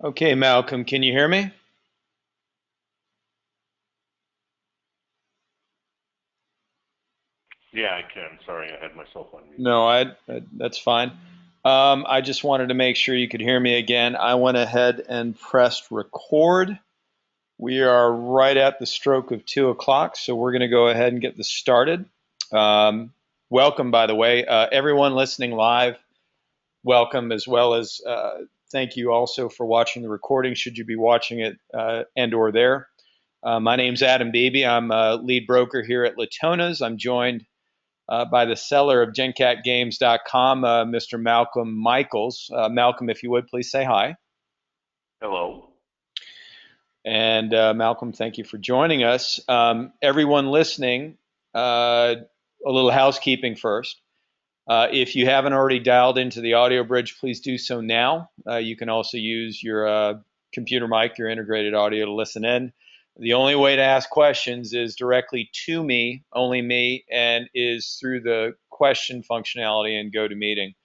Okay, Malcolm, can you hear me? Yeah, I can. Sorry, I had myself on mute. No, that's fine. I just wanted to make sure you could hear me again. I went ahead and pressed record. We are right at the stroke of 2 o'clock, so we're going to go ahead and get this started. Welcome, by the way, everyone listening live. Welcome, as well as thank you also for watching the recording. Should you be watching it and/or there? My name's Adam Beebe. I'm a lead broker here at Latona's. I'm joined by the seller of GenCatGames.com, Mr. Malcolm Michaels. Malcolm, if you would, please say hi. Hello. And Malcolm, thank you for joining us. Everyone listening, a little housekeeping first. If you haven't already dialed into the audio bridge, please do so now. You can also use your computer mic, your integrated audio to listen in. The only way to ask questions is directly to me, only me, and is through the question functionality in GoToMeeting,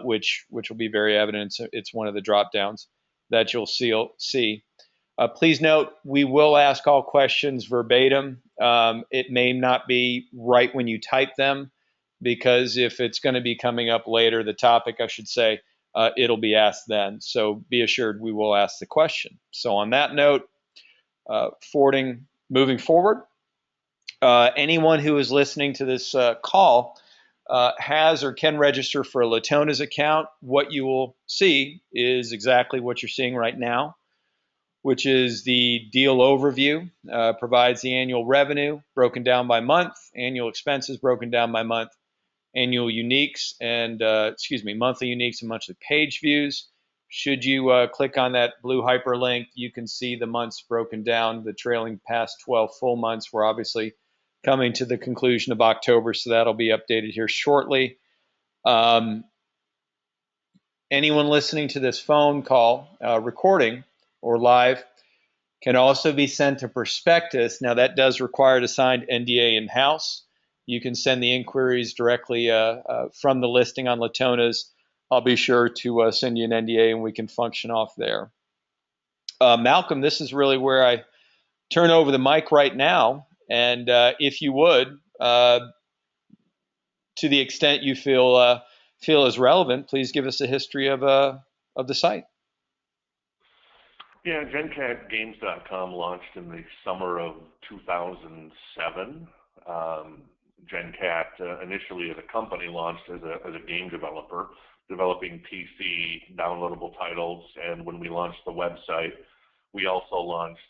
which will be very evident. It's one of the drop downs that you'll see. Please note, we will ask all questions verbatim. It may not be right when you type them, because if it's going to be coming up later, the topic, I should say, it'll be asked then. So be assured we will ask the question. So on that note, moving forward, anyone who is listening to this call has or can register for a Latona's account. What you will see is exactly what you're seeing right now, which is the deal overview. Provides the annual revenue broken down by month, annual expenses broken down by month, annual uniques and monthly uniques and monthly page views. Should you click on that blue hyperlink, you can see the months broken down. The trailing past 12 full months. We're obviously coming to the conclusion of October, so that'll be updated here shortly. Um, Anyone listening to this phone call recording or live can also be sent a prospectus. Now, that does require a signed NDA in-house. You can send the inquiries directly from the listing on Latona's. I'll be sure to send you an NDA and we can function off there. Malcolm, this is really where I turn over the mic right now. And if you would, to the extent you feel is relevant, please give us a history of the site. Yeah, GenCatGames.com launched in the summer of 2007. GenCat initially as a company launched as a game developer, developing PC downloadable titles. And when we launched the website, we also launched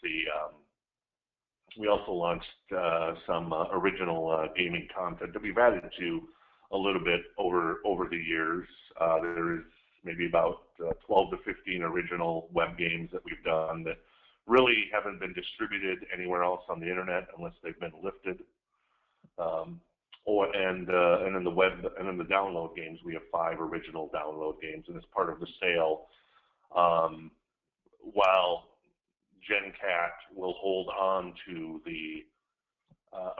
some original gaming content that we've added to a little bit over the years. There's maybe about 12 to 15 original web games that we've done that really haven't been distributed anywhere else on the internet unless they've been lifted. And in the web and in the download games, we have 5 original download games, and as part of the sale, while GenCat will hold on to the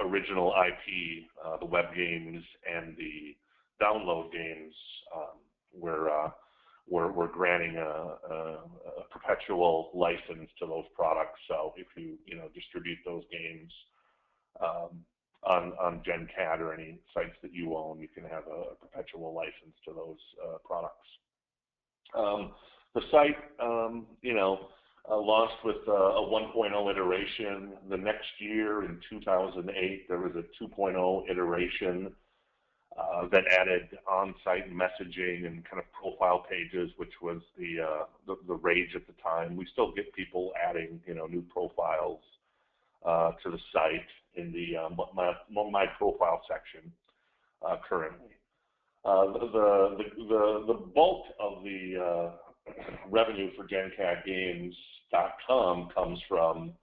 original IP, the web games and the download games, we're granting a perpetual license to those products. So if you distribute those games on GenCat or any sites that you own, you can have a perpetual license to those products. The site, launched with a 1.0 iteration. The next year, in 2008, there was a 2.0 iteration that added on-site messaging and kind of profile pages, which was the rage at the time. We still get people adding, new profiles to the site in the my profile section currently. The bulk of the revenue for GenCatGames.com comes from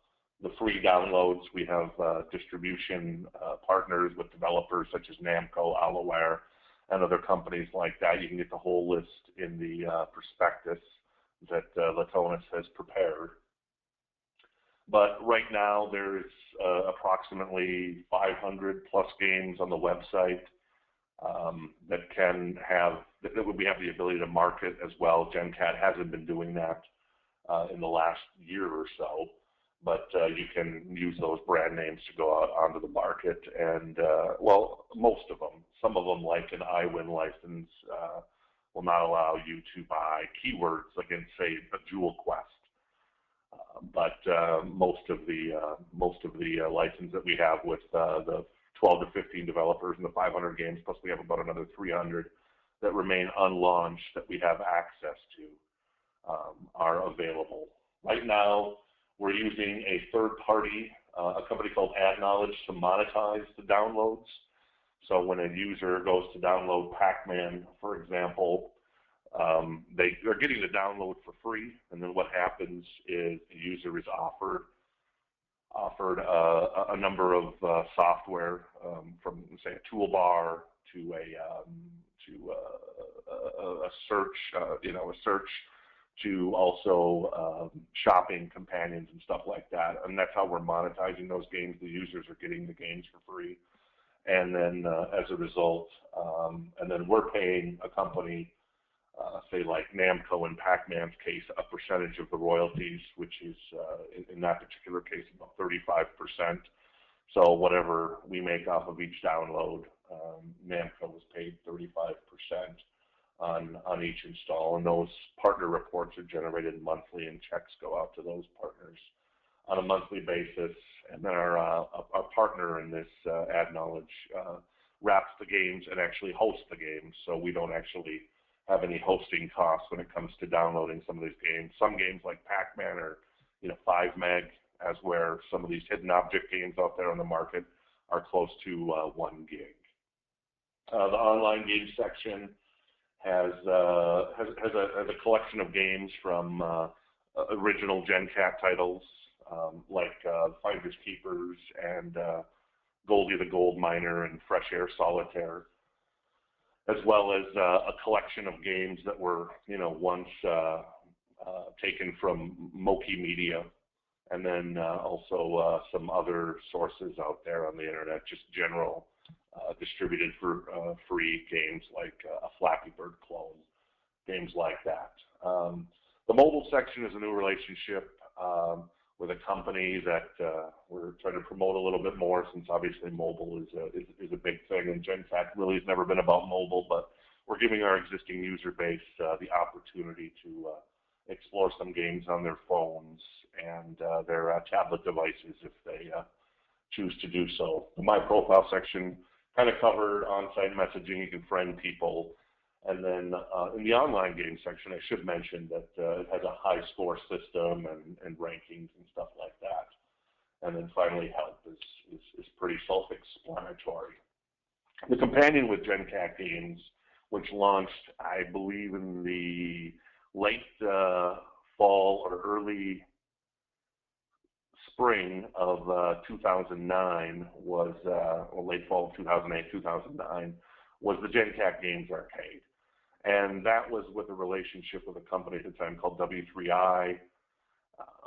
the free downloads. We have distribution partners with developers such as Namco, Alaware, and other companies like that. You can get the whole list in the prospectus that Latona has prepared. But right now there's approximately 500 plus games on the website that we have the ability to market as well. GenCat hasn't been doing that in the last year or so. But you can use those brand names to go out onto the market, and well, most of them. Some of them, like an iWin license, will not allow you to buy keywords against, say, a Jewel Quest. But most of the license that we have with the 12 to 15 developers and the 500 games, plus we have about another 300 that remain unlaunched that we have access to, are available. Right now, we're using a third party, a company called AdKnowledge, to monetize the downloads. So when a user goes to download Pac-Man, for example, they're getting the download for free, and then what happens is the user is offered a number of software, from, say, a toolbar to a search to also shopping companions and stuff like that, and that's how we're monetizing those games. The users are getting the games for free, and then as a result, and then we're paying a company, say like Namco in Pac-Man's case, a percentage of the royalties, which is in that particular case about 35%. So whatever we make off of each download, Namco was paid 35% on each install, and those partner reports are generated monthly, and checks go out to those partners on a monthly basis. And then our partner in this, AdKnowledge, wraps the games and actually hosts the games, so we don't actually have any hosting costs when it comes to downloading some of these games. Some games like Pac-Man are 5 meg, as where some of these hidden object games out there on the market are close to 1 gig. The online game section has a collection of games from original GenCat titles, like Finders Keepers and Goldie the Gold Miner and Fresh Air Solitaire, as well as a collection of games that were once taken from Moki Media, and then also some other sources out there on the internet, just general distributed for free games like a Flappy Bird clone, games like that. The mobile section is a new relationship with a company that we're trying to promote a little bit more, since obviously mobile is a big thing, and GenCat really has never been about mobile, but we're giving our existing user base the opportunity to explore some games on their phones and their tablet devices if they choose to do so. The My Profile section kind of covered on-site messaging. You can friend people. And then in the online game section, I should mention that it has a high score system and rankings and stuff like that. And then finally, help is pretty self-explanatory. The companion with GenCat games, which launched, I believe, in the late fall or early spring of 2009, was, or late fall of 2008, 2009, was the GenCat Games Arcade. And that was with a relationship with a company at the time called W3I,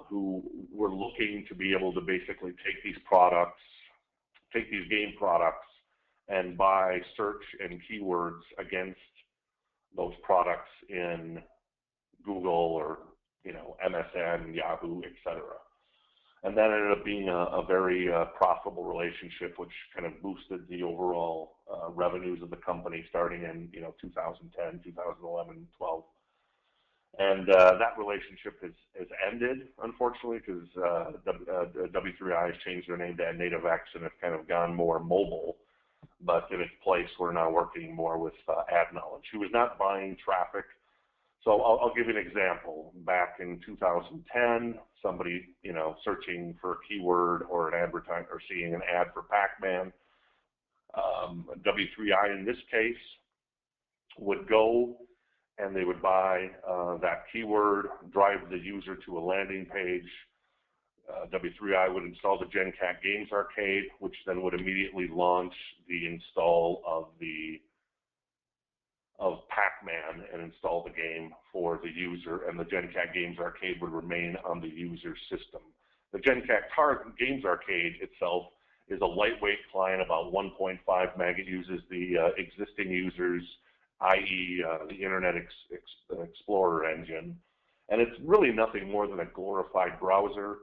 who were looking to be able to basically take these game products, and buy search and keywords against those products in Google or MSN, Yahoo, etc. And that ended up being a very profitable relationship, which kind of boosted the overall revenues of the company starting in 2010, 2011, 12. And that relationship has ended, unfortunately, because W3I has changed their name to NativeX and have kind of gone more mobile. But in its place, we're now working more with AdKnowledge, who is not buying traffic. So I'll give you an example. Back in 2010, somebody, searching for a keyword or an advertisement or seeing an ad for Pac-Man, W3I in this case would go and they would buy that keyword, drive the user to a landing page. W3I would install the GenCat Games Arcade, which then would immediately launch the install of Pac-Man and install the game for the user, and the GenCat Games Arcade would remain on the user's system. The GenCat Games Arcade itself is a lightweight client, about 1.5 meg. It uses the existing users, i.e. The Internet Explorer engine, And it's really nothing more than a glorified browser.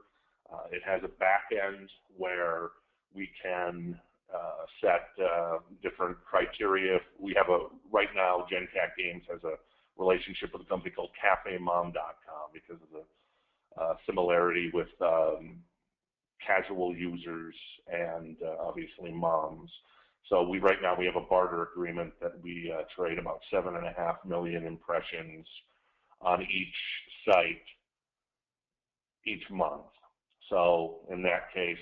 It has a back end where we can set different criteria. We have right now, GenCat Games has a relationship with a company called CafeMom.com because of the similarity with casual users and obviously moms. So right now we have a barter agreement that we trade about 7.5 million impressions on each site each month. So in that case,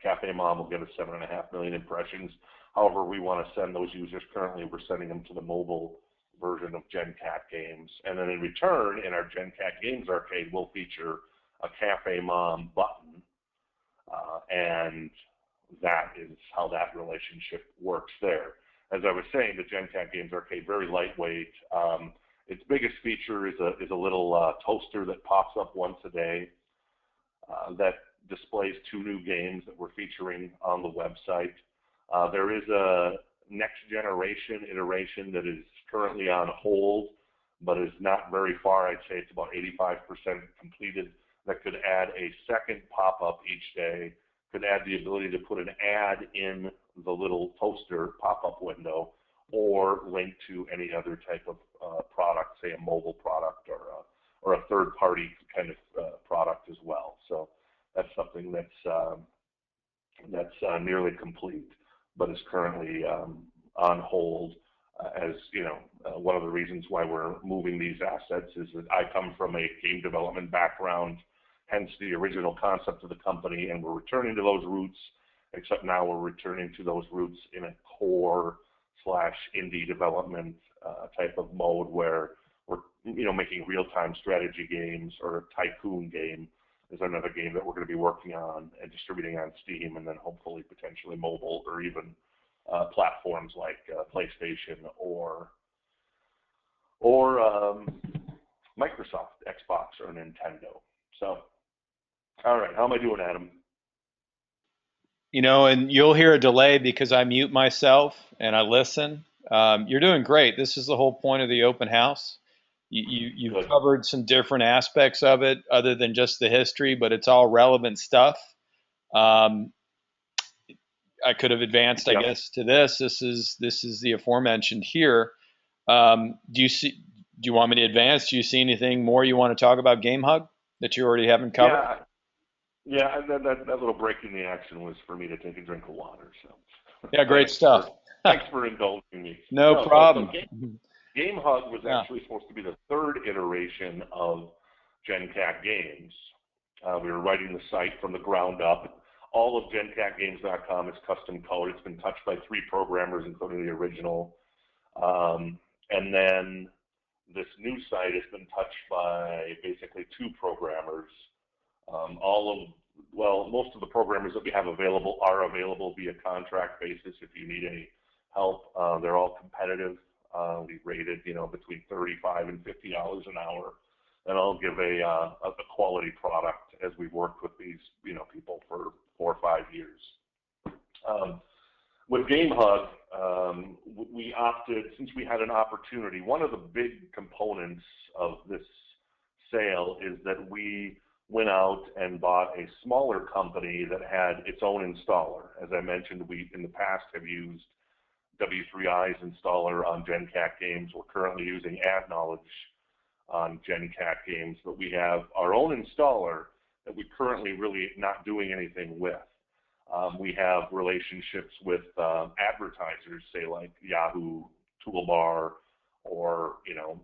Cafe Mom will get us 7.5 million impressions. However, we want to send those users. Currently, we're sending them to the mobile version of GenCat Games, and then in return, in our GenCat Games arcade, we'll feature a Cafe Mom button, and that is how that relationship works there. As I was saying, the GenCat Games arcade, very lightweight. Its biggest feature is a little toaster that pops up once a day that displays 2 new games that we're featuring on the website. There is a next generation iteration that is currently on hold, but is not very far. I'd say it's about 85% completed. That could add a second pop-up each day, could add the ability to put an ad in the little toaster pop-up window, or link to any other type of product, say a mobile product or a third-party kind of product as well. So that's something that's nearly complete, but is currently on hold. As you know, one of the reasons why we're moving these assets is that I come from a game development background, hence the original concept of the company, and we're returning to those roots, except now we're returning to those roots in a core/indie development type of mode where we're making real-time strategy games, or a tycoon game is another game that we're going to be working on and distributing on Steam, and then hopefully potentially mobile or even platforms like PlayStation or Microsoft, Xbox, or Nintendo. So, all right, how am I doing, Adam? And you'll hear a delay because I mute myself and I listen. You're doing great. This is the whole point of the open house. You've Good. covered some different aspects of it other than just the history, but it's all relevant stuff. Um, I could have advanced, I Yep. guess, to this. This is the aforementioned here. Do you want me to advance? Do you see anything more you want to talk about Game Hug that you already haven't covered? Yeah. Yeah, and that little break in the action was for me to take a drink of water. So, Yeah, great stuff. Thanks for indulging me. No No, problem. Game Hug was Yeah. actually supposed to be the 3rd iteration of GenCat Games. We were writing the site from the ground up. All of GenCatGames.com is custom code. It's been touched by 3 programmers, including the original. And then this new site has been touched by basically 2 programmers. Most of the programmers that we have available are available via contract basis if you need any help. They're all competitive. We rated, between $35 and $50 an hour, and I'll give a quality product as we've worked with these, people for 4 or 5 years. With Game Hug, we opted, since we had an opportunity. One of the big components of this sale is that we went out and bought a smaller company that had its own installer. As I mentioned, we in the past have used W3I's installer on GenCat Games. We're currently using AdKnowledge on GenCat Games, but we have our own installer that we're currently really not doing anything with. We have relationships with advertisers, say like Yahoo Toolbar, or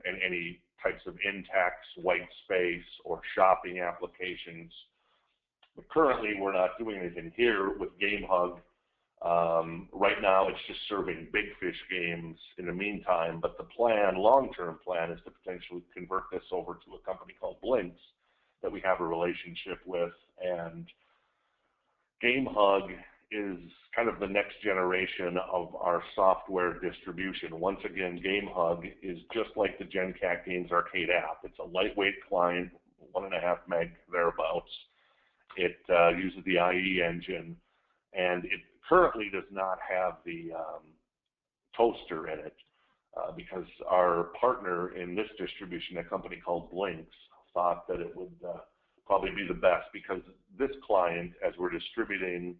and any types of in-text, white space, or shopping applications. But currently, we're not doing anything here with Game Hug. Right now, it's just serving big fish games in the meantime, but the long-term plan, is to potentially convert this over to a company called Blinks that we have a relationship with. And Game Hug is kind of the next generation of our software distribution. Once again, Game Hug is just like the GenCat Games arcade app. It's a lightweight client, 1.5 meg thereabouts. It uses the IE engine, and it currently does not have the toaster in it because our partner in this distribution, a company called Blinks, thought that it would probably be the best, because this client, as we're distributing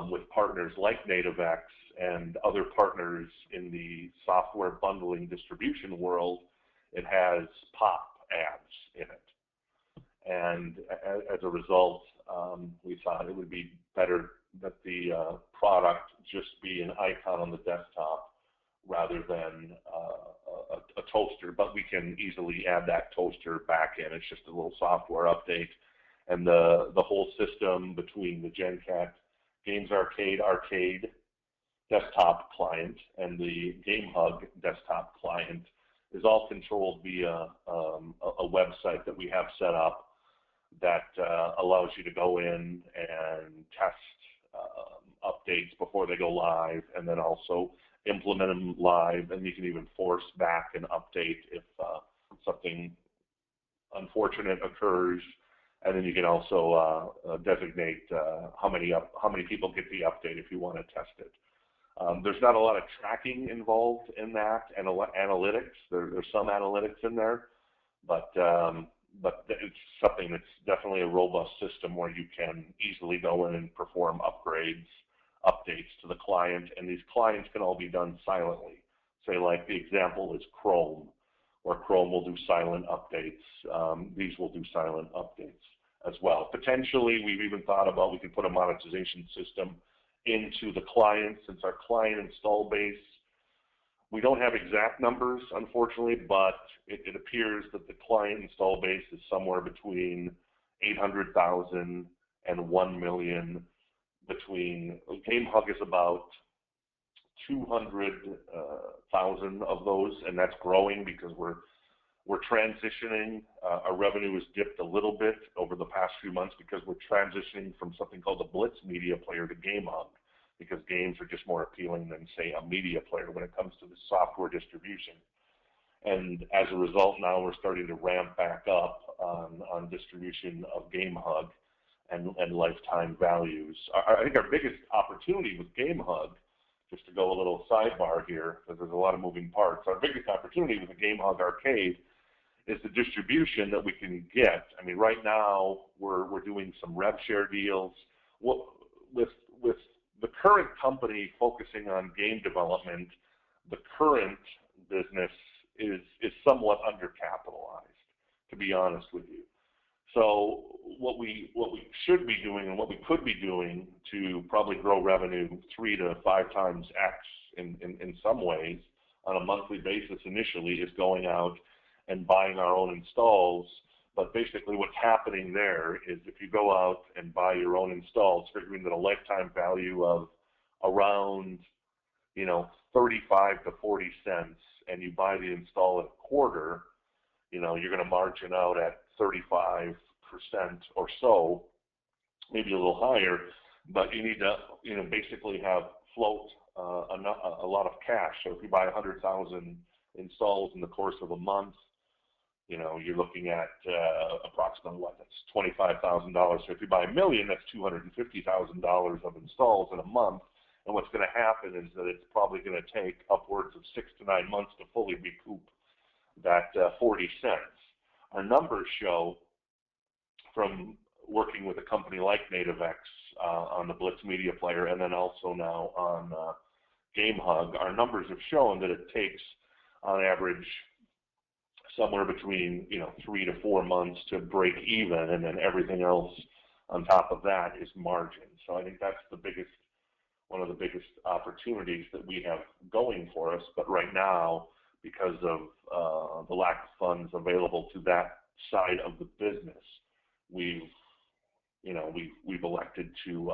with partners like NativeX and other partners in the software bundling distribution world, it has pop ads in it. And as a result, we thought it would be better that the product just be an icon on the desktop rather than a toaster. But we can easily add that toaster back in. It's just a little software update. And the whole system between the GenCat Games Arcade desktop client and the GameHug desktop client is all controlled via a website that we have set up that allows you to go in and test updates before they go live, and then also implement them live, and you can even force back an update if something unfortunate occurs, and then you can also designate how many people get the update if you want to test it. There's not a lot of tracking involved in that, and analytics. There's some analytics in there, but it's something that's definitely a robust system where you can easily go in and perform updates to the client, and these clients can all be done silently. Say, like the example is Chrome, where Chrome will do silent updates. These will do silent updates as well. Potentially, we've even thought about we could put a monetization system into the client, since our client install base, we don't have exact numbers, unfortunately, but it appears that the client install base is somewhere between 800,000 and 1 million. Between GameHug is about 200,000 of those, and that's growing because we're transitioning. Our revenue has dipped a little bit over the past few months because we're transitioning from something called the Blitz media player to GameHug, because games are just more appealing than, say, a media player when it comes to the software distribution. And as a result, now we're starting to ramp back up on distribution of GameHug and lifetime values. I think our biggest opportunity with GameHug, just to go a little sidebar here, because there's a lot of moving parts, our biggest opportunity with the GameHug Arcade is the distribution that we can get. I mean, right now we're doing some rev share deals. With the current company focusing on game development, the current business is somewhat undercapitalized, to be honest with you. So what we should be doing, and what we could be doing to probably grow revenue 3 to 5 times X in some ways on a monthly basis initially, is going out and buying our own installs. But basically what's happening there is, if you go out and buy your own installs, figuring that a lifetime value of around 35 to 40 cents, and you buy the install at a quarter, you're going to margin out at 35% or so, maybe a little higher, but you need to basically have float a lot of cash. So if you buy 100,000 installs in the course of a month, you're looking at approximately that's $25,000. So if you buy 1 million, that's $250,000 of installs in a month. And what's going to happen is that it's probably going to take upwards of 6 to 9 months to fully recoup that 40 cents. Our numbers show, from working with a company like NativeX on the Blitz media player, and then also now on GameHug, our numbers have shown that it takes on average somewhere between 3 to 4 months to break even, and then everything else on top of that is margin. So I think that's one of the biggest opportunities that we have going for us. But right now, because of the lack of funds available to that side of the business, we've elected to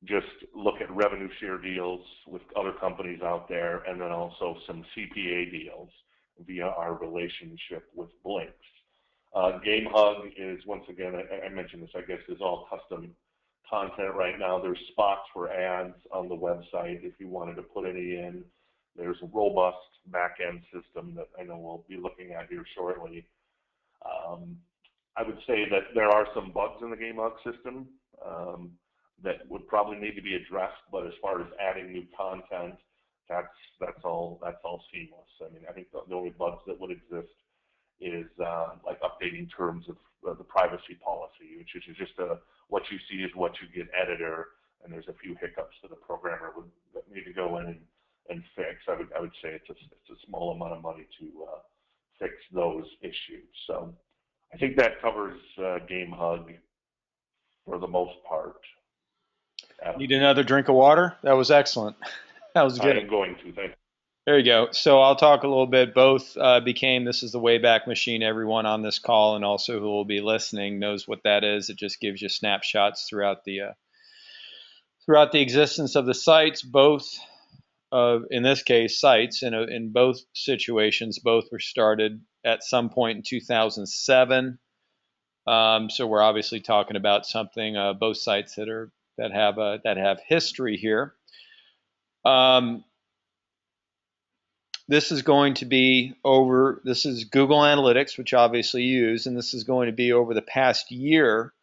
just look at revenue share deals with other companies out there, and then also some CPA deals via our relationship with Blinks. GameHug is, once again, I mentioned this, I guess, is all custom content right now. There's spots for ads on the website if you wanted to put any in. There's a robust back-end system that I know we'll be looking at here shortly. I would say that there are some bugs in the GameHug system that would probably need to be addressed, but as far as adding new content, that's all seamless. I mean, I think the only bugs that would exist is like updating terms of the privacy policy, which is just what you see is what you get editor, and there's a few hiccups that a programmer would need to go in and fix. I would say it's a small amount of money to fix those issues. So I think that covers Game Hug for the most part. Need another drink of water? That was excellent. That was I good. am going to. Thank you. There you go. So I'll talk a little bit. Both became this is the Wayback Machine. Everyone on this call and also who will be listening knows what that is. It just gives you snapshots throughout the existence of the sites. Both in this case sites in both situations, both were started at some point in 2007. So we're obviously talking about something both sites that have history here. This is going to be over, this is Google Analytics, which obviously you use, and this is going to be over the past year.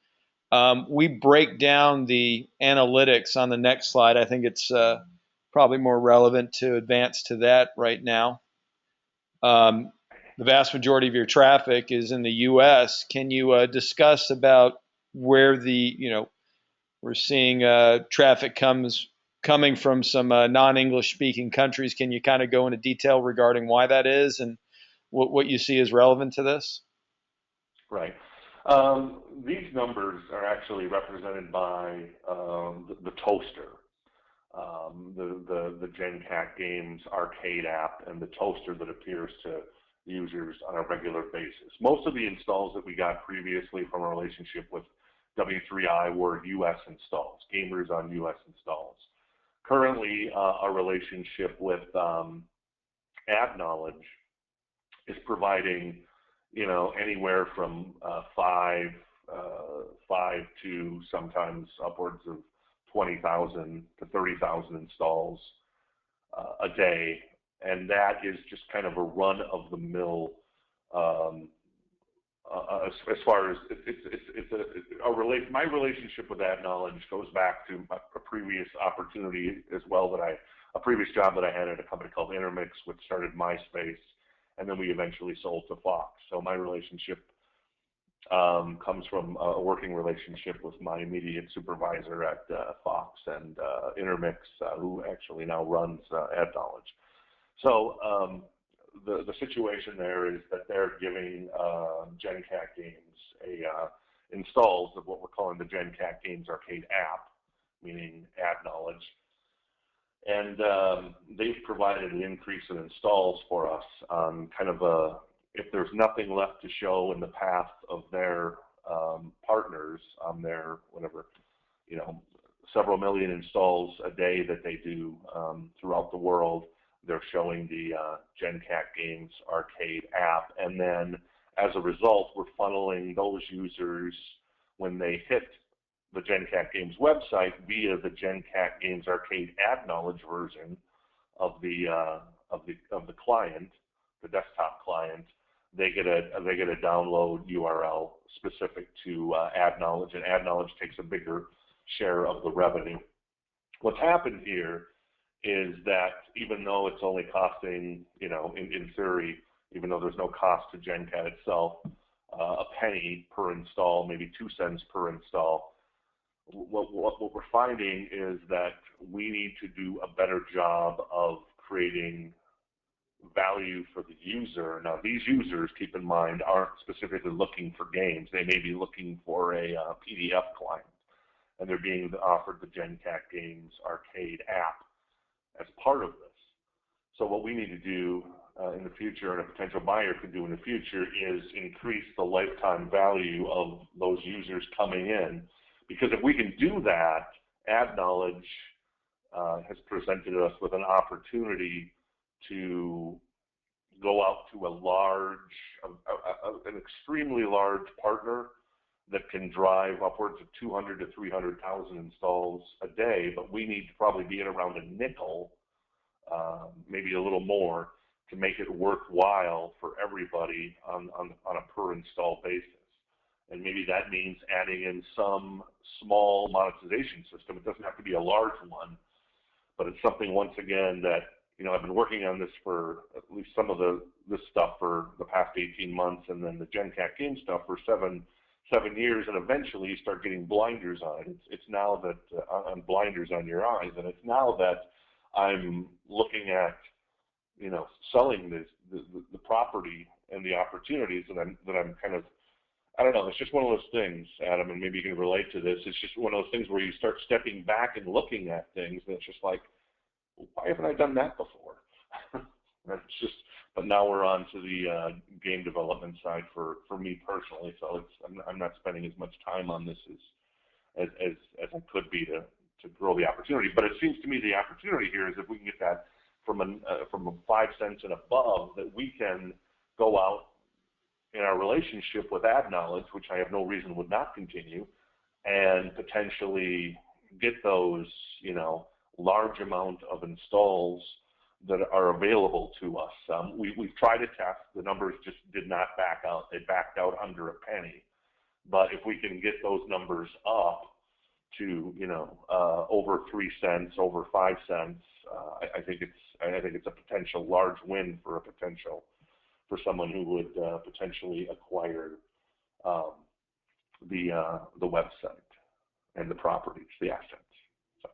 We break down the analytics on the next slide. I think it's probably more relevant to advance to that right now. The vast majority of your traffic is in the U.S. Can you discuss about where we're seeing traffic coming from some non-English speaking countries? Can you kind of go into detail regarding why that is and what you see as relevant to this? Right. These numbers are actually represented by the toaster, the GenCat Games arcade app, and the toaster that appears to users on a regular basis. Most of the installs that we got previously from a relationship with W3I were U.S. installs, gamers on U.S. installs. Currently, our relationship with AdKnowledge is providing, anywhere from five to sometimes upwards of 20,000 to 30,000 installs a day, and that is just kind of a run-of-the-mill. As far as my relationship with AdKnowledge goes back to a previous opportunity as well a previous job that I had at a company called Intermix, which started MySpace, and then we eventually sold to Fox. So my relationship comes from a working relationship with my immediate supervisor at Fox and Intermix, who actually now runs AdKnowledge. So the situation there is that they're giving GenCat Games installs of what we're calling the GenCat Games Arcade app, meaning AdKnowledge. And they've provided an increase in installs for us on kind of if there's nothing left to show in the path of their partners on their several million installs a day that they do throughout the world, they're showing the GenCat Games Arcade app. And then as a result, we're funneling those users when they hit the GenCat Games website via the GenCat Games Arcade AdKnowledge version of the client, the desktop client. They get a download URL specific to AdKnowledge, and AdKnowledge takes a bigger share of the revenue. What's happened here is that even though it's only costing, in theory, even though there's no cost to GenCat itself, a penny per install, maybe 2 cents per install, what we're finding is that we need to do a better job of creating value for the user. Now, these users, keep in mind, aren't specifically looking for games. They may be looking for a PDF client, and they're being offered the GenCat Games Arcade app as part of this. So what we need to do in the future, and a potential buyer could do in the future, is increase the lifetime value of those users coming in. Because if we can do that, AdKnowledge has presented us with an opportunity to go out to an extremely large partner that can drive upwards of 200 to 300,000 installs a day, but we need to probably be at around a nickel, maybe a little more, to make it worthwhile for everybody on a per install basis. And maybe that means adding in some small monetization system. It doesn't have to be a large one, but it's something, once again, that I've been working on this for at least some of this stuff for the past 18 months, and then the GenCat game stuff for seven years, and eventually you start getting blinders on it. It's now that on blinders on your eyes, and it's now that I'm looking at selling the property and the opportunities that I'm kind of, I don't know. It's just one of those things, Adam, and maybe you can relate to this. It's just one of those things where you start stepping back and looking at things, and it's just like, why haven't I done that before? It's just, but now we're on to the game development side for me personally. So I'm not spending as much time on this as I could be to grow the opportunity. But it seems to me the opportunity here is if we can get that from a 5 cents and above, that we can go out in our relationship with ad knowledge, which I have no reason would not continue, and potentially get those, large amount of installs that are available to us. We've tried to test. The numbers just did not back out. They backed out under a penny. But if we can get those numbers up to, over 3 cents, over 5 cents, I think it's a potential large win for someone who would potentially acquire the website and the properties, the assets. So,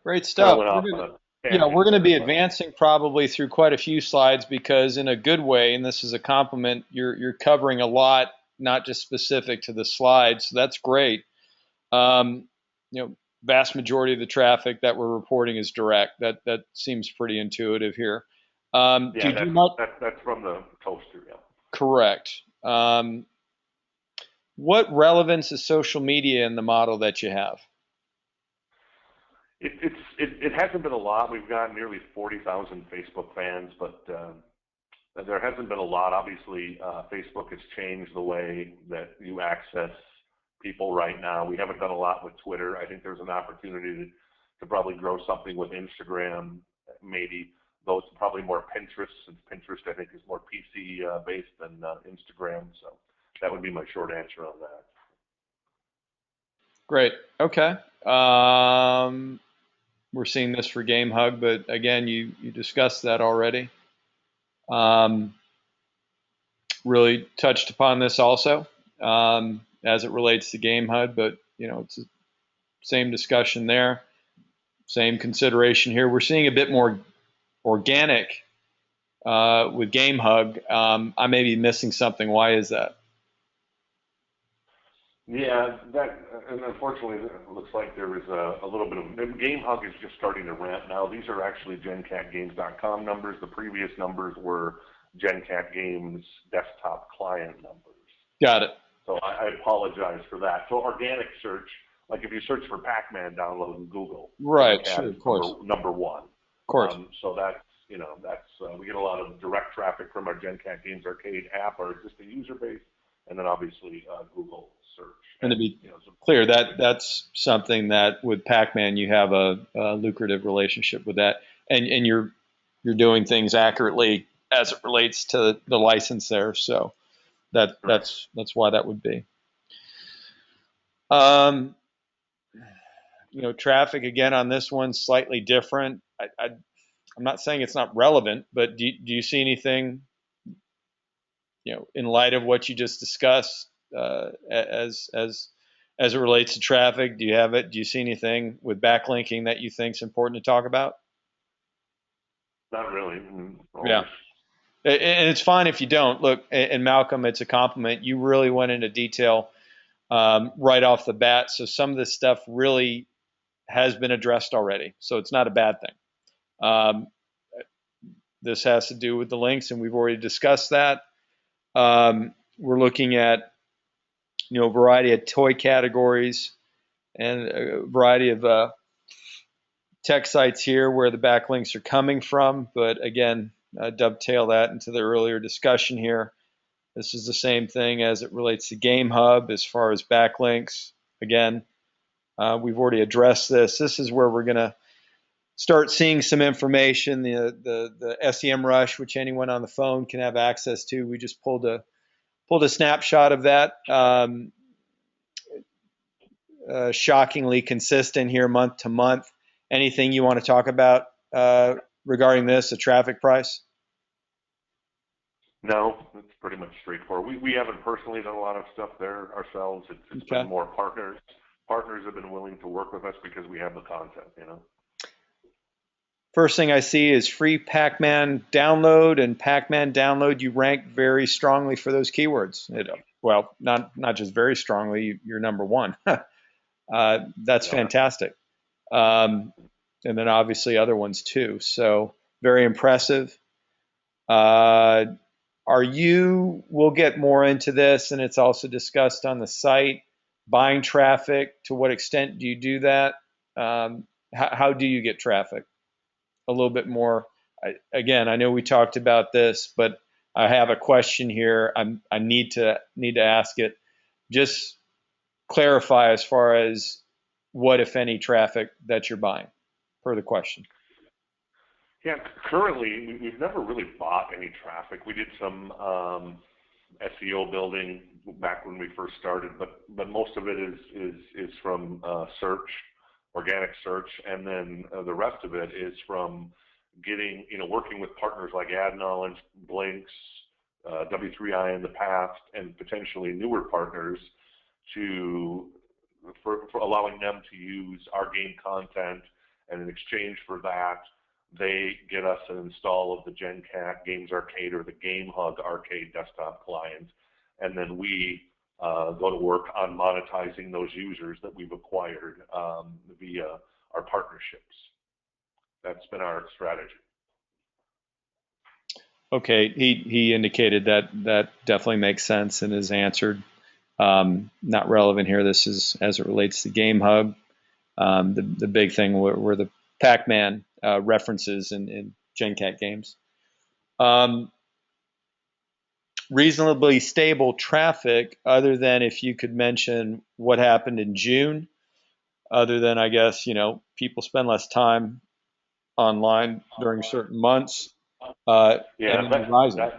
Great kind of stuff. went off on a Yeah, tangent we're going to there, be but advancing probably through quite a few slides because, in a good way, and this is a compliment, you're covering a lot, not just specific to the slides. So that's great. Um, Vast majority of the traffic that we're reporting is direct. That seems pretty intuitive here. Do yeah, you do much? that's from the toaster. Yeah. Correct. What relevance is social media in the model that you have? It hasn't been a lot. We've got nearly 40,000 Facebook fans, but there hasn't been a lot. Obviously, Facebook has changed the way that you access people right now. We haven't done a lot with Twitter. I think there's an opportunity to probably grow something with Instagram, maybe, though it's probably more Pinterest, since Pinterest, I think, is more PC based than Instagram. So that would be my short answer on that. Great. Okay. We're seeing this for GameHug, but again, you discussed that already. Um, really touched upon this also as it relates to GameHub, but it's the same discussion there, same consideration here. We're seeing a bit more organic with GameHug. I may be missing something. Why is that? Yeah, and unfortunately, it looks like there is a little bit of GameHug is just starting to ramp now. These are actually GenCatGames.com numbers. The previous numbers were GenCat Games desktop client numbers. Got it. So I apologize for that. So organic search, like if you search for Pac-Man download in Google, Right. GenCat Sure. is Of course. number one. Of course. So we get a lot of direct traffic from our GenCat Games Arcade app, our existing user base, and then obviously Google search. And to be clear, that's something that with Pac-Man you have a lucrative relationship with that, and you're doing things accurately as it relates to the license there. So that's why that would be. Traffic again on this one slightly different. I'm not saying it's not relevant, but do you see anything, in light of what you just discussed, as it relates to traffic? Do you have it? Do you see anything with backlinking that you think is important to talk about? Not really. Yeah. And it's fine if you don't. Look, and Malcolm, it's a compliment. You really went into detail right off the bat. So some of this stuff really has been addressed already. So it's not a bad thing. This has to do with the links, and we've already discussed that. We're looking at a variety of toy categories and a variety of tech sites here where the backlinks are coming from. But again, dovetail that into the earlier discussion here. This is the same thing as it relates to GameHub as far as backlinks. Again, we've already addressed this. This is where we're going to start seeing some information. The SEM Rush, which anyone on the phone can have access to. We just pulled a snapshot of that. Shockingly consistent here month to month. Anything you want to talk about regarding this, a traffic price? No, it's pretty much straightforward. We haven't personally done a lot of stuff there ourselves. It's been Okay. more partners. Partners have been willing to work with us because we have the content, you know. First thing I see is free Pac-Man download, and Pac-Man download, you rank very strongly for those keywords. Well, not just very strongly, you're number one. That's Yeah. fantastic. Um, and then obviously other ones too. So very impressive. Uh, we'll get more into this, and it's also discussed on the site, buying traffic. To what extent do you do that? How do you get traffic? A little bit more. Again, I know we talked about this, but I have a question here. I need to ask it. Just clarify as far as what, if any, traffic that you're buying per the question. Yeah, currently we've never really bought any traffic. We did some SEO building back when we first started, but most of it is from search, organic search, and then the rest of it is from getting, working with partners like AdKnowledge, Blinks, W3I in the past, and potentially newer partners to for allowing them to use our game content, and in exchange for that, they get us an install of the GenCat Games Arcade or the GameHug Arcade desktop client, and then we go to work on monetizing those users that we've acquired via our partnerships. That's been our strategy. Okay, he indicated that that definitely makes sense and is answered. Not relevant here. This is as it relates to GameHub. The big thing were the Pac-Man references in GenCat games. Reasonably stable traffic, other than if you could mention what happened in June, other than I guess, people spend less time online during certain months, Yeah, and then rising.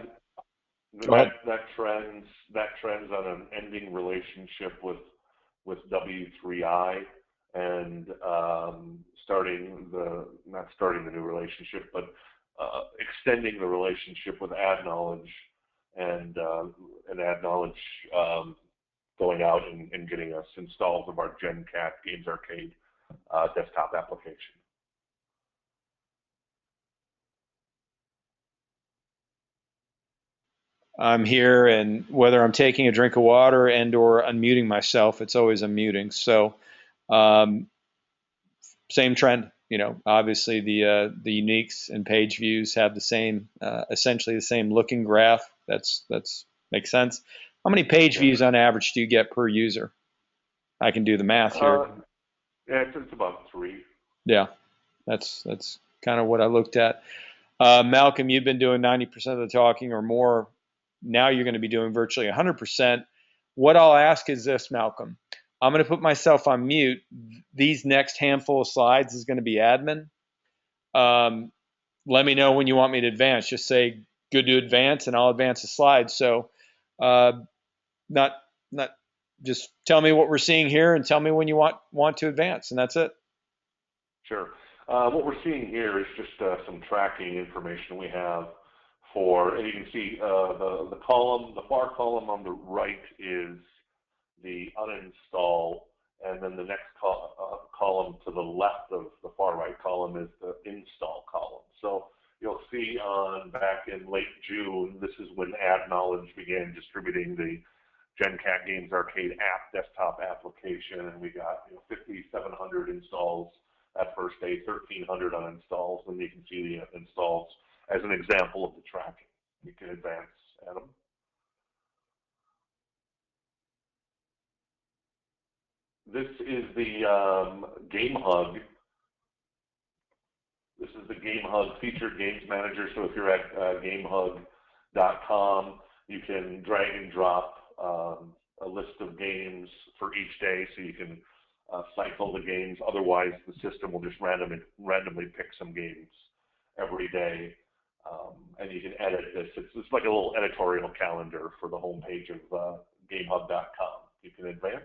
Go ahead. that trends on an ending relationship with W3I, and not starting the new relationship, but extending the relationship with AdKnowledge, and AdKnowledge going out and getting us installs of our GenCat Games Arcade desktop application. I'm here, and whether I'm taking a drink of water and or unmuting myself, it's always unmuting. So, um, same trend. Obviously the uniques and page views have the same, essentially the same looking graph. That's makes sense. How many page Yeah. views on average do you get per user? I can do the math here. Yeah, it's about 3. Yeah, that's kind of what I looked at. Malcolm, you've been doing 90% of the talking or more. Now you're going to be doing virtually 100%. What I'll ask is this, Malcolm. I'm going to put myself on mute. These next handful of slides is going to be admin. Let me know when you want me to advance. Just say good to advance, and I'll advance the slides. So, uh, not not just tell me what we're seeing here, and tell me when you want to advance, and that's it. Sure. What we're seeing here is just some tracking information we have for, and you can see the column, the far column on the right is the uninstall, and then the next column to the left of the far right column is the install column. So you'll see back in late June, this is when AdKnowledge began distributing the GenCat Games Arcade app desktop application, and we got 5,700 installs that first day, 1,300 uninstalls, and you can see the installs as an example of the tracking. You can advance, Adam. This is the GameHug. This is the GameHug featured games manager. So if you're at GameHug.com, you can drag and drop a list of games for each day, so you can cycle the games. Otherwise, the system will just randomly pick some games every day, and you can edit this. It's like a little editorial calendar for the homepage of GameHub.com. You can advance.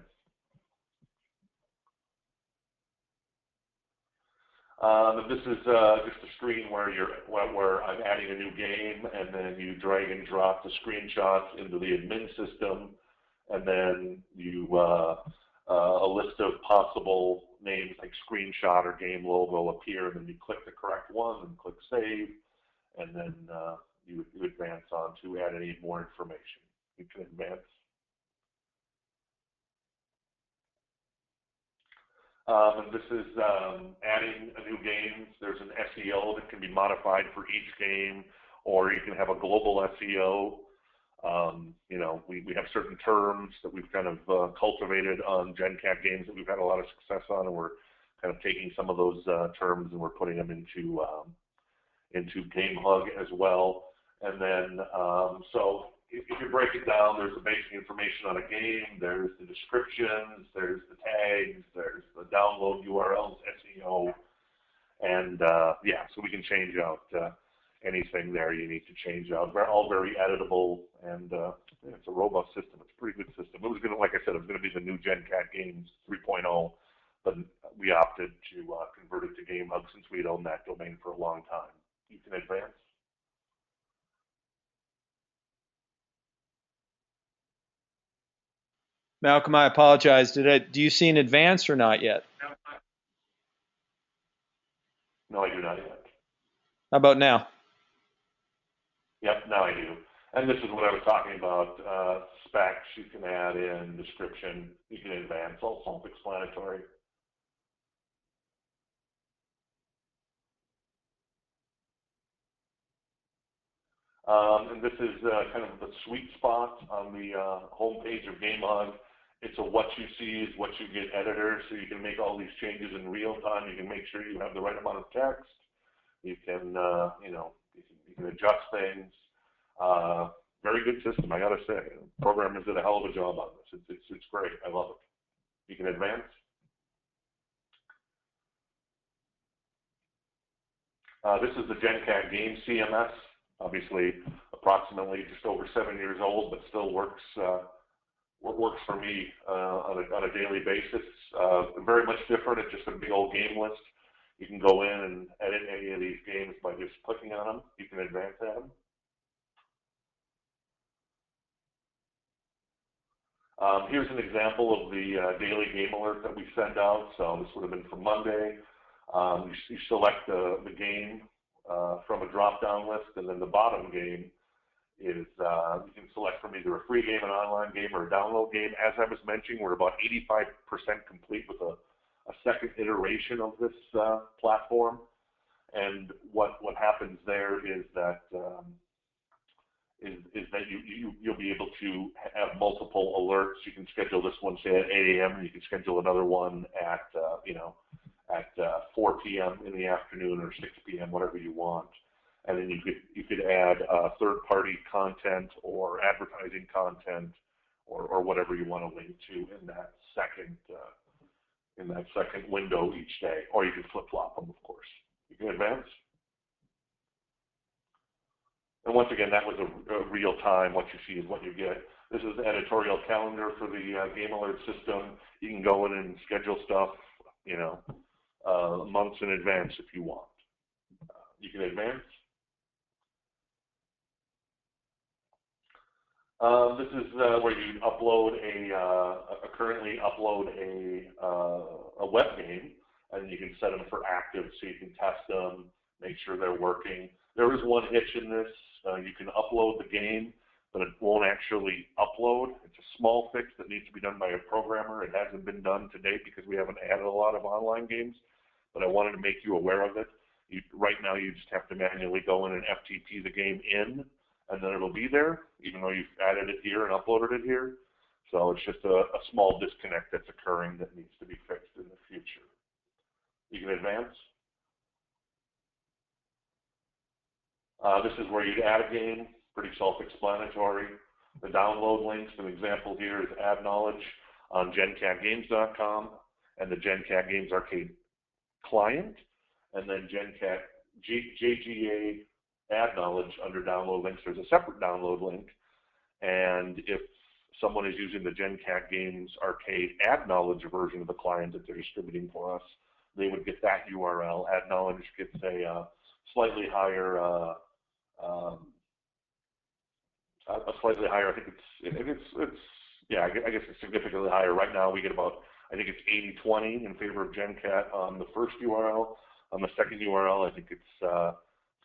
This is just a screen where I'm adding a new game, and then you drag and drop the screenshots into the admin system, and then a list of possible names like screenshot or game logo appear, and then you click the correct one and click save, and then you advance on to add any more information. You can advance. And this is adding a new game. There's an SEO that can be modified for each game, or you can have a global SEO. We have certain terms that we've kind of cultivated on GenCat games that we've had a lot of success on, and we're kind of taking some of those terms and we're putting them into GameHug as well. And then, so if you break it down, there's the basic information on a game, there's the descriptions, there's the tags, there's the download URLs, SEO, and so we can change out anything there you need to change out. They're all very editable, and it's a robust system. It's a pretty good system. It was going to, like I said, it was going to be the new GenCat Games 3.0, but we opted to convert it to GameHub since we'd owned that domain for a long time. You can advance. Malcolm, I apologize. Do you see an advance or not yet? No, I do not yet. How about now? Yep, now I do. And this is what I was talking about. Specs, you can add in, description, you can advance, all self-explanatory. And this is kind of the sweet spot on the homepage of GameHog. It's a what you see is what you get editor, so you can make all these changes in real time. You can make sure you have the right amount of text. You can, you can adjust things. Very good system, I got to say. Programmers did a hell of a job on this. It's great. I love it. You can advance. This is the GenCat Game CMS. Obviously, approximately just over 7 years old, but still works for me on a daily basis. Very much different. It's just a big old game list. You can go in and edit any of these games by just clicking on them. You can advance them. Here's an example of the daily game alert that we send out. So this would have been for Monday. You select the game from a drop-down list, and then the bottom game is you can select from either a free game, an online game, or a download game. As I was mentioning, we're about 85% complete with a second iteration of this platform. And what happens there is that you'll be able to have multiple alerts. You can schedule this one, say, at 8 a.m., and you can schedule another one at 4 p.m. in the afternoon or 6 p.m., whatever you want. And then you could add third-party content or advertising content or whatever you want to link to in that second window each day. Or you can flip-flop them, of course. You can advance. And once again, that was a real time. What you see is what you get. This is the editorial calendar for the Game Alert system. You can go in and schedule stuff, months in advance if you want. You can advance. This is where you upload currently upload a web game, and you can set them for active so you can test them, make sure they're working. There is one hitch in this. You can upload the game, but it won't actually upload. It's a small fix that needs to be done by a programmer. It hasn't been done to date because we haven't added a lot of online games, but I wanted to make you aware of it. Right now, you just have to manually go in and FTP the game in, and then it'll be there, even though you've added it here and uploaded it here. So it's just a small disconnect that's occurring that needs to be fixed in the future. You can advance. This is where you'd add a game, pretty self-explanatory. The download links, an example here is Add Knowledge on GenCatGames.com and the GenCat Games Arcade client, and then JGA Add Knowledge under download links. There's a separate download link, and if someone is using the GenCat Games Arcade Add Knowledge version of the client that they're distributing for us, they would get that URL. Ad knowledge gets a slightly higher, a slightly higher. I think it's yeah. I guess it's significantly higher. Right now we get about, I think it's 80-20 in favor of GenCat on the first URL. On the second URL, I think it's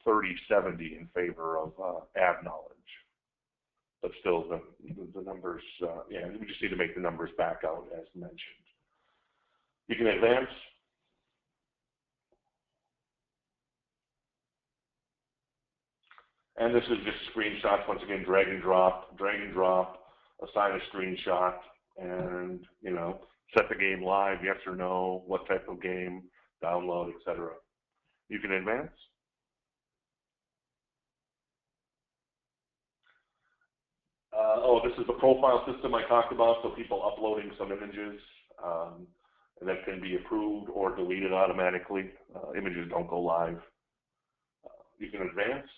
30-70 in favor of ad knowledge. But still, the numbers, yeah, we just need to make the numbers back out as mentioned. You can advance. And this is just screenshots. Once again, drag and drop, assign a screenshot, and, you know, set the game live, yes or no, what type of game, download, etc. You can advance. Oh, this is the profile system I talked about, so people uploading some images, and that can be approved or deleted automatically. Images don't go live. You can advance.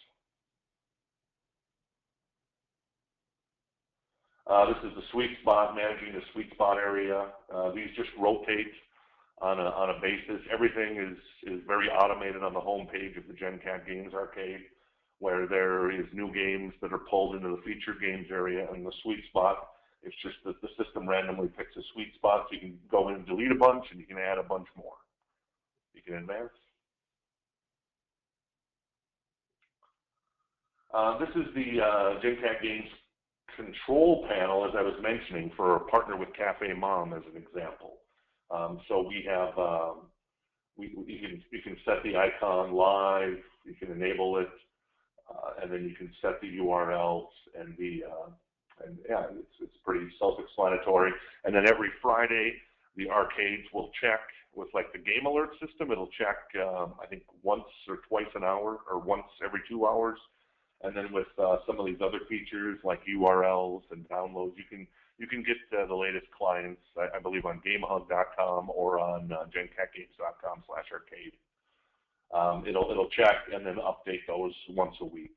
This is the sweet spot, managing the sweet spot area. These just rotate on a basis. Everything is very automated on the home page of the GenCat Games Arcade, where there is new games that are pulled into the featured games area, and the sweet spot, it's just that the system randomly picks a sweet spot, so you can go in and delete a bunch, and you can add a bunch more. You can advance. This is the GenCat Games control panel, as I was mentioning, for a partner with Cafe Mom as an example. So we have, you can set the icon live, you can enable it, and then you can set the URLs and and yeah, it's pretty self-explanatory. And then every Friday, the arcades will check with like the game alert system. It'll check, I think once or twice an hour, or once every 2 hours. And then with some of these other features like URLs and downloads, you can get the latest clients, I believe, on GameHub.com or on GenCatGames.com/arcade. It'll check and then update those once a week.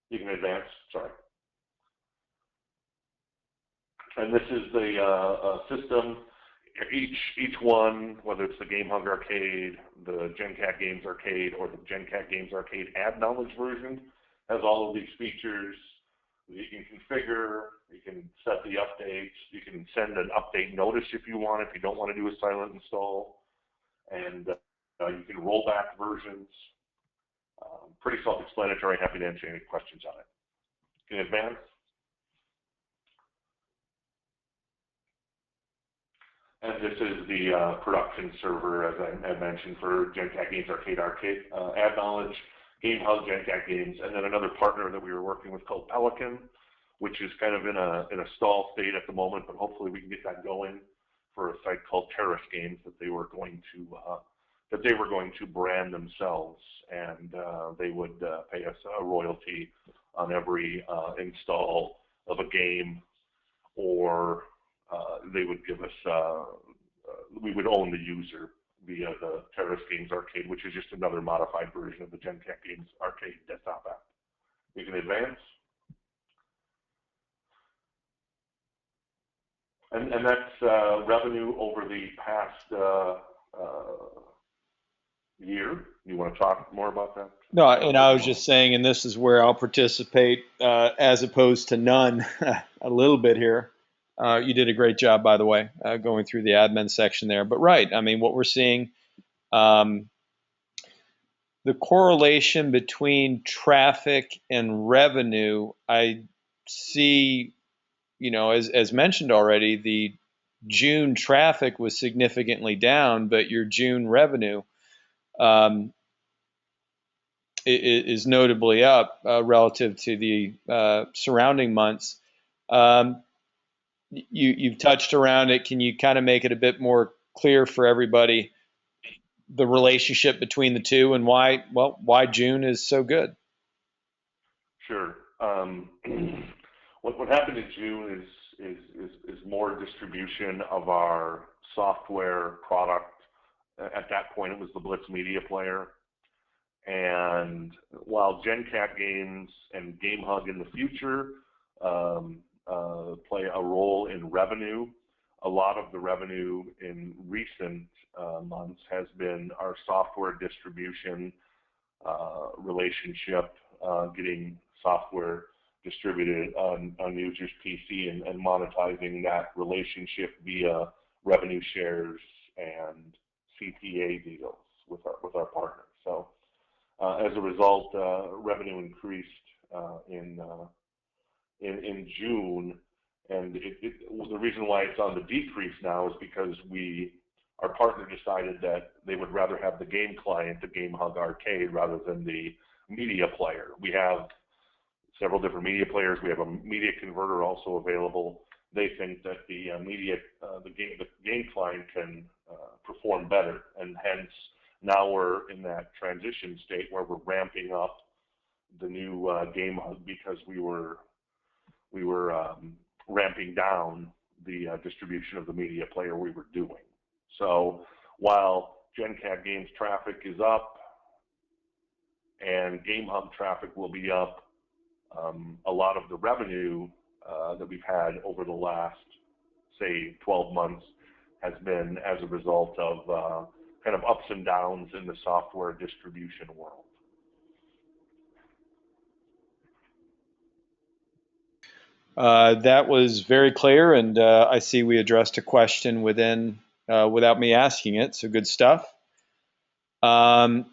You can advance. Sorry. And this is the system. Each one, whether it's the Game Hug Arcade, the GenCat Games Arcade, or the GenCat Games Arcade Ad Knowledge version, has all of these features that you can configure. You can set the updates. You can send an update notice if you want, if you don't want to do a silent install. And you can roll back versions. Pretty self-explanatory. Happy to answer any questions on it. You can advance. And this is the production server, as I mentioned, for GenCat Games Arcade, Ad Knowledge, Game Hub, GenCat Games, and then another partner that we were working with called Pelican, which is kind of in a stall state at the moment, but hopefully we can get that going for a site called Terrace Games that they were going to brand themselves, and they would pay us a royalty on every install of a game, or they would give us, we would own the user via the Terrace Games Arcade, which is just another modified version of the GenCat Games Arcade desktop app. You can advance. And that's revenue over the past year. You want to talk more about that? No, and I was just saying, and this is where I'll participate as opposed to none a little bit here. You did a great job, by the way, going through the admin section there. But right, I mean, what we're seeing, the correlation between traffic and revenue, I see, you know, as mentioned already, the June traffic was significantly down, but your June revenue is notably up relative to the surrounding months. You've touched around it. Can you kind of make it a bit more clear for everybody the relationship between the two and why June is so good? Sure. What happened in June is more distribution of our software product. At that point, it was the Blitz Media Player. And while GenCat Games and GameHug in the future play a role in revenue, a lot of the revenue in recent months has been our software distribution relationship, getting software distributed on users' PC and monetizing that relationship via revenue shares and CPA deals with our partners. So as a result, revenue increased in June, and the reason why it's on the decrease now is because our partner decided that they would rather have the game client, the Game Hub Arcade, rather than the media player. We have several different media players. We have a media converter also available. They think that the game client can perform better, and hence now we're in that transition state where we're ramping up the new Game Hub because we were ramping down the distribution of the media player we were doing. So while GenCat Games traffic is up and Game Hub traffic will be up, a lot of the revenue that we've had over the last, say, 12 months has been as a result of kind of ups and downs in the software distribution world. That was very clear, and I see we addressed a question without me asking it, so good stuff.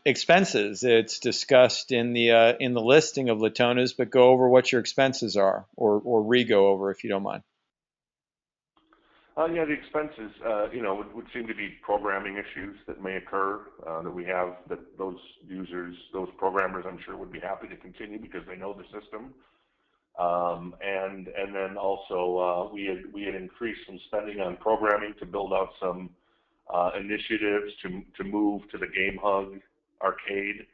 Expenses, it's discussed in the listing of Latona's, but go over what your expenses are, or re-go over if you don't mind. Yeah, the expenses, would seem to be programming issues that may occur that we have, that those users, those programmers, I'm sure would be happy to continue because they know the system. And then also we had increased some spending on programming to build out some initiatives to move to the Game Hub Arcade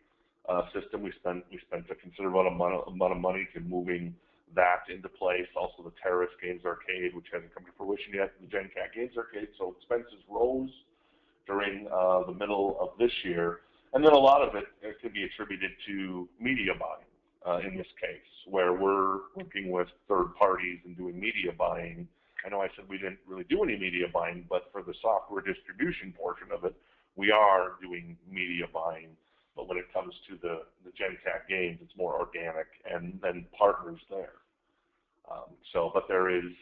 system. We spent a considerable amount of money to moving that into place. Also the Terrace Games Arcade, which hasn't come to fruition yet, the GenCat Games Arcade. So expenses rose during the middle of this year, and then a lot of it could be attributed to media buying in this case, where we're working with third parties and doing media buying. I know I said we didn't really do any media buying, but for the software distribution portion of it, we are doing media buying. But when it comes to the GenCat games, it's more organic and then partners there. But there is,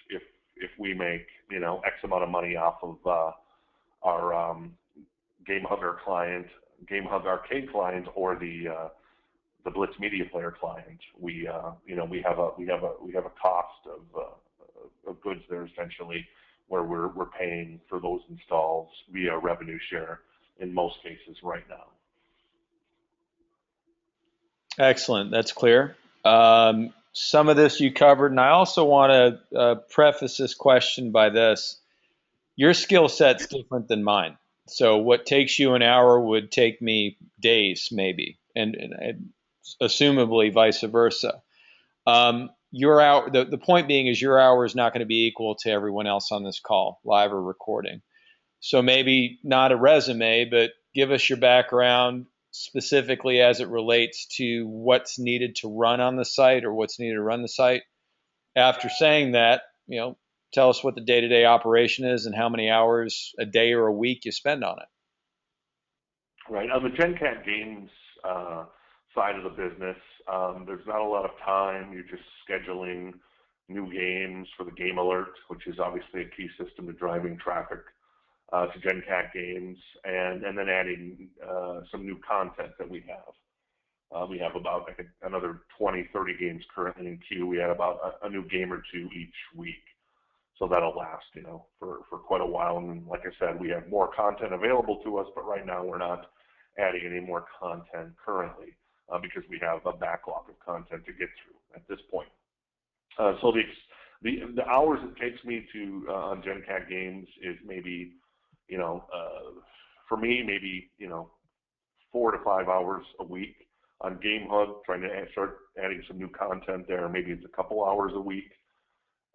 if we make X amount of money off of our Game Hub client, Game Hub Arcade client, or the Blitz Media Player client, we have a cost of goods there essentially, where we're paying for those installs via revenue share in most cases right now. Excellent, that's clear. Some of this you covered, and I also want to preface this question by this. Your skill set's different than mine. So what takes you an hour would take me days, maybe, and assumably vice versa. Your hour, the point being is your hour is not going to be equal to everyone else on this call, live or recording. So maybe not a resume, but give us your background specifically as it relates to what's needed to run on the site or what's needed to run the site. After saying that, tell us what the day-to-day operation is and how many hours a day or a week you spend on it. Right. On the GenCat Games side of the business, there's not a lot of time. You're just scheduling new games for the Game Alert, which is obviously a key system to driving traffic to GenCat Games, and then adding some new content that we have. We have about, I think, another 20, 30 games currently in queue. We add about a new game or two each week. So that'll last, for quite a while. And like I said, we have more content available to us, but right now we're not adding any more content currently because we have a backlog of content to get through at this point. So the hours it takes me to on GenCat Games is maybe, for me, maybe 4 to 5 hours a week. On Game Hub, trying to start adding some new content there, maybe it's a couple hours a week.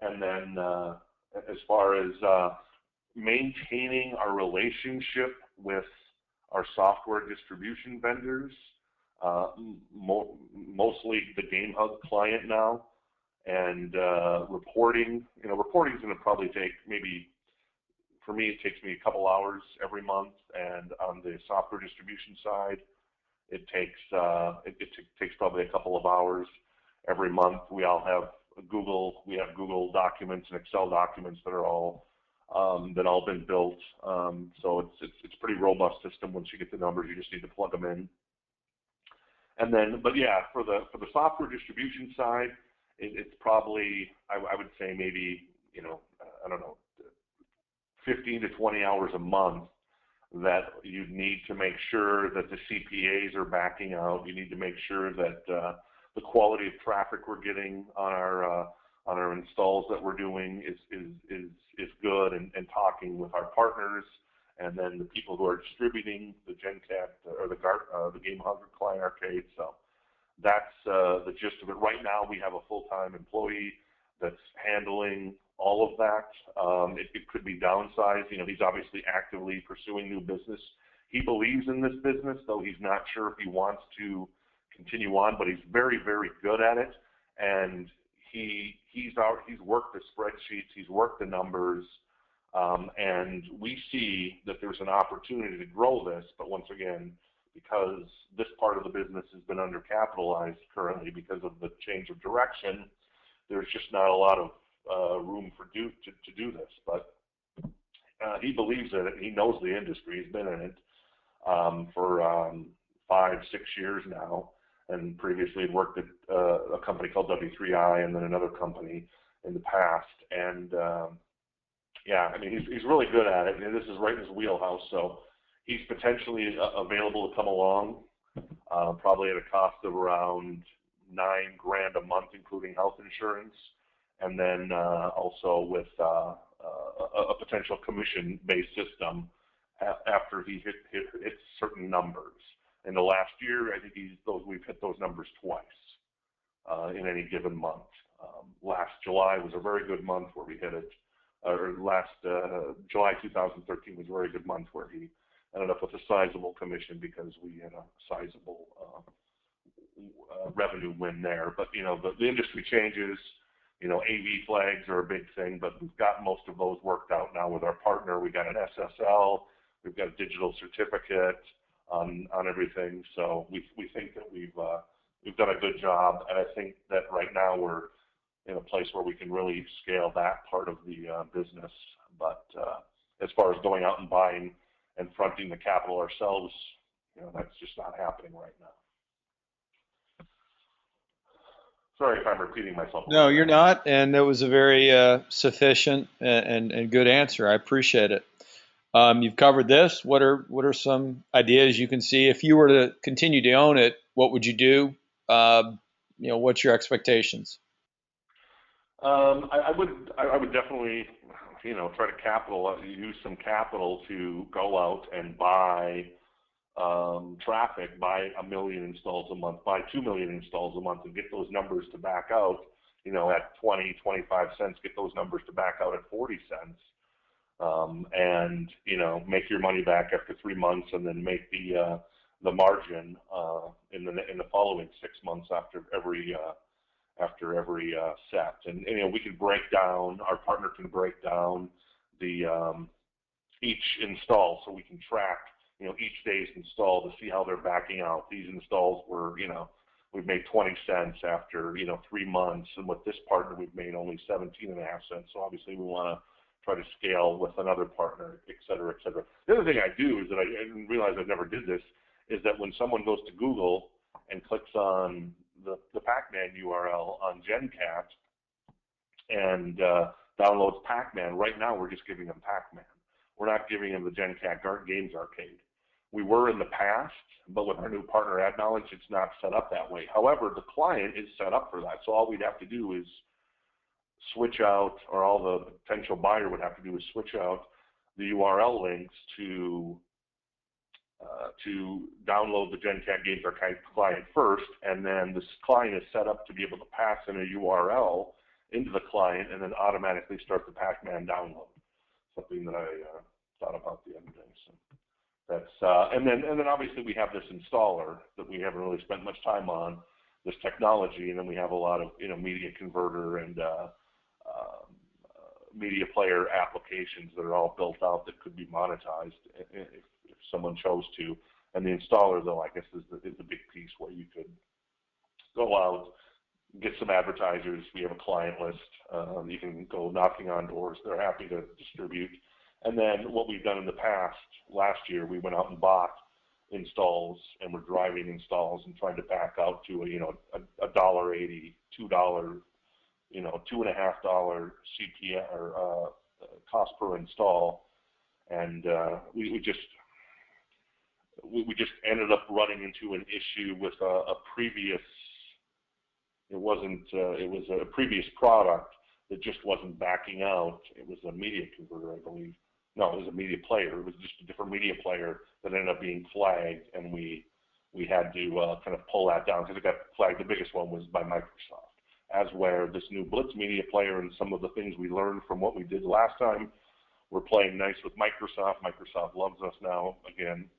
And then as far as maintaining our relationship with our software distribution vendors, mostly the Game Hub client now, and reporting. Reporting is going to probably take maybe For me, it takes me a couple hours every month, and on the software distribution side, it takes probably a couple of hours every month. We have Google documents and Excel documents that are all been built. So it's pretty robust system. Once you get the numbers, you just need to plug them in. And then, but yeah, for the software distribution side, it's probably I would say maybe I don't know 15 to 20 hours a month that you need to make sure that the CPAs are backing out. You need to make sure that the quality of traffic we're getting on our installs that we're doing is good, and talking with our partners, and then the people who are distributing the GenCat or the Game Hungry Client Arcade. So that's the gist of it. Right now, we have a full-time employee that's handling all of that. It could be downsized. He's obviously actively pursuing new business. He believes in this business, though he's not sure if he wants to continue on, but he's very, very good at it. And he's worked the spreadsheets, he's worked the numbers, and we see that there's an opportunity to grow this. But once again, because this part of the business has been undercapitalized currently because of the change of direction, there's just not a lot of room to do this. But he believes in it. He knows the industry. He's been in it for 5-6 years now, and previously had worked at a company called W3I, and then another company in the past. And yeah, I mean, he's really good at it. And this is right in his wheelhouse. So he's potentially available to come along, probably at a cost of around $9,000 a month, including health insurance, and then also with a potential commission-based system after he hits certain numbers. In the last year, I think we've hit those numbers twice in any given month. Last July was a very good month where we hit it. Or last July 2013 was a very good month where he ended up with a sizable commission because we had a sizable revenue win there. But the industry changes. AV flags are a big thing, but we've got most of those worked out now with our partner. We got an SSL, we've got a digital certificate on everything. So we think that we've done a good job, and I think that right now we're in a place where we can really scale that part of the business. But as far as going out and buying and fronting the capital ourselves, that's just not happening right now. Sorry if I'm repeating myself. No, you're not, and it was a very sufficient and good answer. I appreciate it. You've covered this. What are some ideas you can see if you were to continue to own it? What would you do? What's your expectations? I would definitely try to use some capital to go out and buy traffic, buy 1 million installs a month, buy 2 million installs a month, and get those numbers to back out, at 20, 25 cents, get those numbers to back out at 40 cents. And make your money back after 3 months, and then make the margin in the following 6 months after every set. And we can break down, our partner can break down the each install, so we can track each day's install to see how they're backing out. These installs were we've made 20 cents after 3 months, and with this partner we've made only 17.5 cents. So obviously we want to try to scale with another partner, et cetera, et cetera. The other thing I do is that I didn't realize I never did this, is that when someone goes to Google and clicks on the Pac-Man URL on GenCat and downloads Pac-Man, right now we're just giving them Pac-Man. We're not giving them the GenCat Games Arcade. We were in the past, but with our new partner AdKnowledge, it's not set up that way. However, the client is set up for that. So all we'd have to do is switch out, or all the potential buyer would have to do is switch out the URL links to download the GenCat Games Arcade client first, and then this client is set up to be able to pass in a URL into the client and then automatically start the Pac-Man download. Something that I thought about the other day. So that's and then obviously we have this installer that we haven't really spent much time on, this technology, and then we have a lot of media converter and media player applications that are all built out that could be monetized if someone chose to. And the installer, though, I guess is the big piece where you could go out, get some advertisers. We have a client list. You can go knocking on doors. They're happy to distribute. And then what we've done in the past, last year, we went out and bought installs, and we're driving installs and trying to back out to a $1.80, $2, $2.50 CPM or cost per install, and we just ended up running into an issue with a previous. It wasn't. It was a previous product that just wasn't backing out. It was a media converter, I believe. No, it was a media player. It was just a different media player that ended up being flagged, and we had to kind of pull that down because it got flagged. The biggest one was by Microsoft. As where this new Blitz media player and some of the things we learned from what we did last time, we're playing nice with Microsoft. Microsoft loves us now again,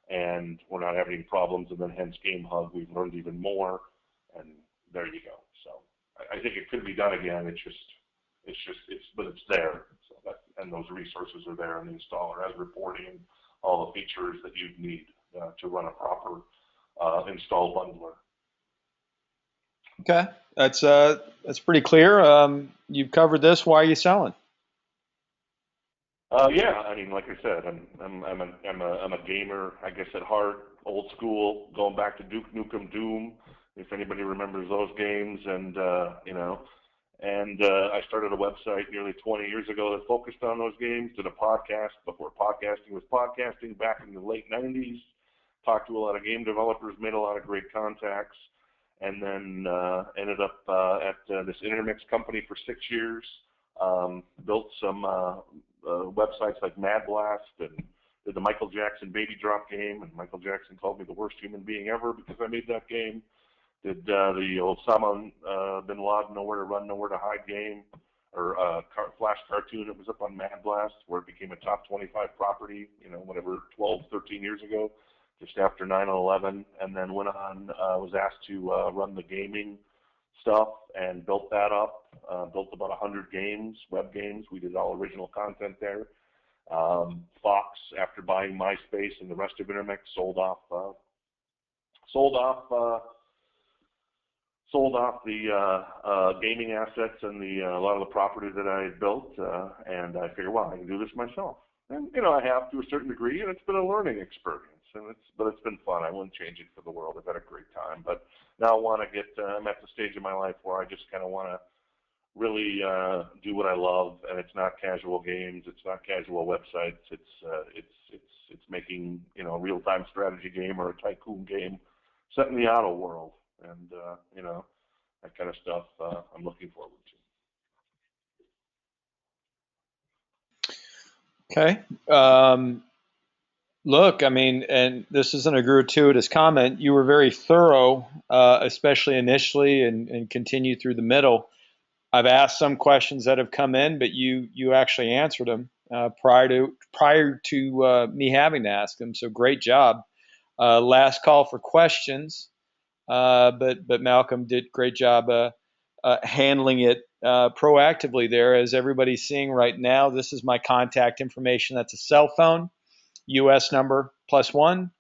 and we're not having any problems. And then hence GameHub, we've learned even more, and there you go. So I think it could be done again. But it's there. So and those resources are there, and the installer has reporting and all the features that you'd need to run a proper install bundler. Okay, that's pretty clear. You've covered this. Why are you selling? Yeah, I mean, like I said, I'm a gamer, I guess at heart, old school, going back to Duke Nukem Doom, if anybody remembers those games, and I started a website nearly 20 years ago that focused on those games. Did a podcast before podcasting was podcasting back in the late 90s. Talked to a lot of game developers, made a lot of great contacts, and then ended up at this Intermix company for 6 years. Built some websites like Mad Blast and did the Michael Jackson Baby Drop game, and Michael Jackson called me the worst human being ever because I made that game. Did the Osama bin Laden Nowhere to Run, Nowhere to Hide game, or Flash cartoon that was up on Mad Blast, where it became a top 25 property, whatever, 12, 13 years ago, just after 9/11, and then went on, was asked to run the gaming stuff and built that up, built about 100 games, web games. We did all original content there. Fox, after buying MySpace and the rest of Intermix, sold off the gaming assets and a lot of the property that I had built, and I figured, well, I can do this myself. And I have to a certain degree, and it's been a learning experience, but it's been fun. I wouldn't change it for the world. I've had a great time, but now I'm at the stage of my life where I just kind of want to really do what I love, and it's not casual games, it's not casual websites, it's making a real-time strategy game or a tycoon game set in the auto world, and that kind of stuff I'm looking forward to. Okay. Look, I mean, and this isn't a gratuitous comment. You were very thorough, especially initially, and continue through the middle. I've asked some questions that have come in, but you actually answered them prior to me having to ask them. So great job. Last call for questions, but Malcolm did great job handling it proactively there. As everybody's seeing right now, this is my contact information. That's a cell phone, U.S. number +1,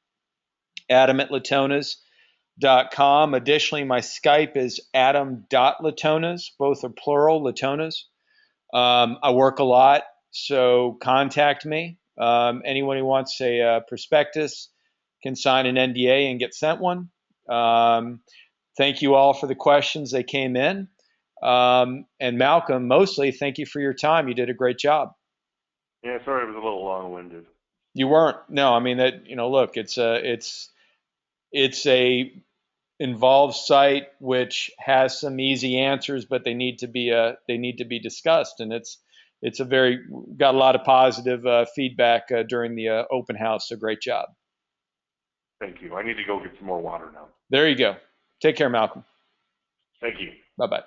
adam@latonas.com. Additionally, my Skype is adam.latonas. Both are plural, Latonas. I work a lot, so contact me. Anyone who wants a prospectus can sign an NDA and get sent one. Thank you all for the questions that came in. And Malcolm, mostly, thank you for your time. You did a great job. Yeah, sorry, it was a little long-winded. You weren't. No, I mean that. Look, it's a involved site which has some easy answers, but they need to be discussed, and it's got a lot of positive feedback during the open house. So great job. Thank you. I need to go get some more water now. There you go. Take care, Malcolm. Thank you. Bye-bye.